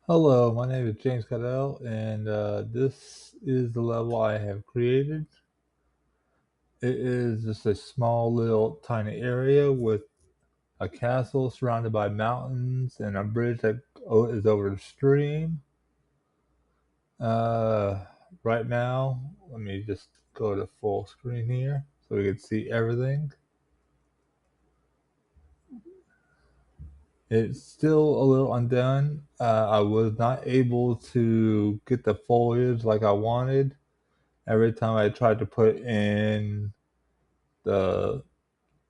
Hello, my name is James Cadell, and this is the level I have created. It is just a small little tiny area with a castle surrounded by mountains and a bridge that is over the stream. Uh, right now, let me just go to full screen here so we can see everything. It's still a little undone. I was not able to get the foliage like I wanted. Every time I tried to put in the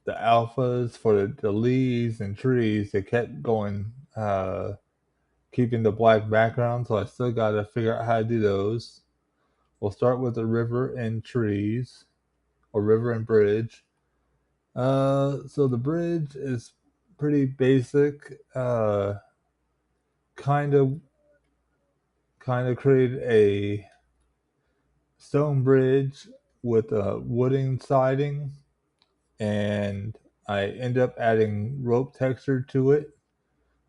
the alphas for the leaves and trees, they kept going, keeping the black background. So I still got to figure out how to do those. We'll start with the river and trees, or river and bridge. So the bridge is pretty basic. Kind of, kind of created a stone bridge with a wooden siding, and I end up adding rope texture to it.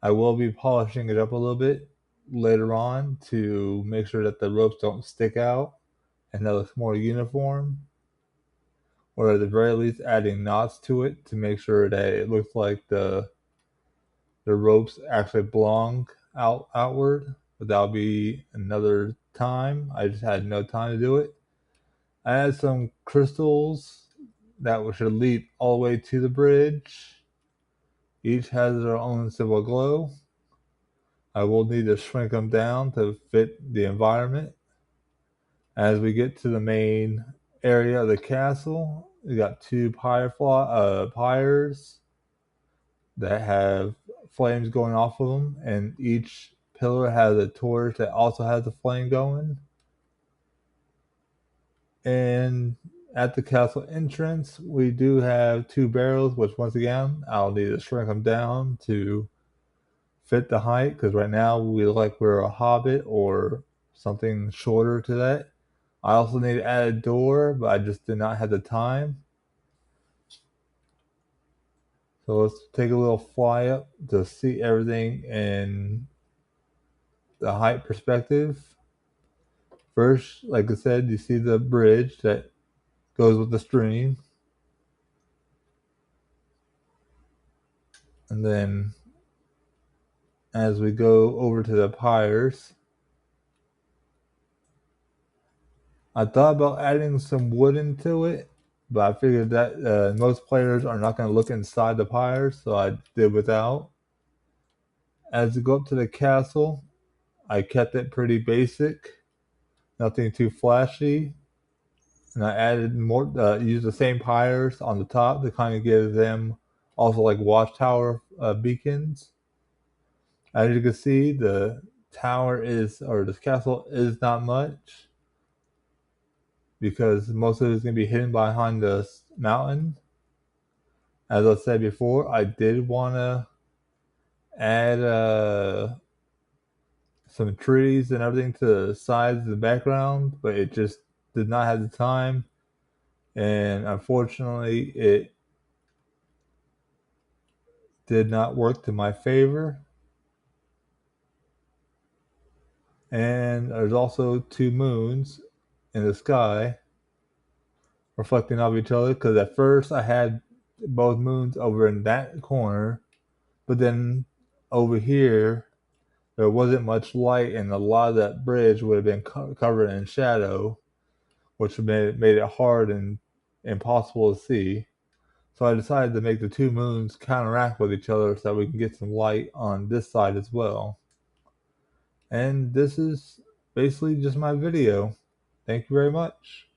I will be polishing it up a little bit later on to make sure that the ropes don't stick out and that looks more uniform, or at the very least adding knots to it to make sure that it looks like the ropes actually belong outward. But that'll be another time. I just had no time to do it. I had some crystals that should lead all the way to the bridge. Each has their own simple glow. I will need to shrink them down to fit the environment. As we get to the main area of the castle, we got two pyres that have flames going off of them, and each pillar has a torch that also has a flame going. And at the castle entrance, we do have two barrels, which once again, I'll need to shrink them down to fit the height, because right now we look like we're a hobbit or something shorter to that. I also need to add a door, but I just did not have the time. So let's take a little fly up to see everything in the height perspective. First, like I said, you see the bridge that goes with the stream. And then as we go over to the pyres, I thought about adding some wood into it, but I figured that most players are not going to look inside the pyres, so I did without. As we go up to the castle, I kept it pretty basic, nothing too flashy, and I added more. Used the same pyres on the top to kind of give them also like watchtower beacons. As you can see, the tower is, or this castle is not much because most of it is going to be hidden behind the mountain. As I said before, I did want to add some trees and everything to the sides of the background, but it just did not have the time, and unfortunately, it did not work to my favor. And there's also two moons in the sky reflecting off each other, because at first I had both moons over in that corner, but then over here there wasn't much light, and a lot of that bridge would have been covered in shadow, which made it hard and impossible to see. So I decided to make the two moons counteract with each other so that we can get some light on this side as well. And this is basically just my video. Thank you very much.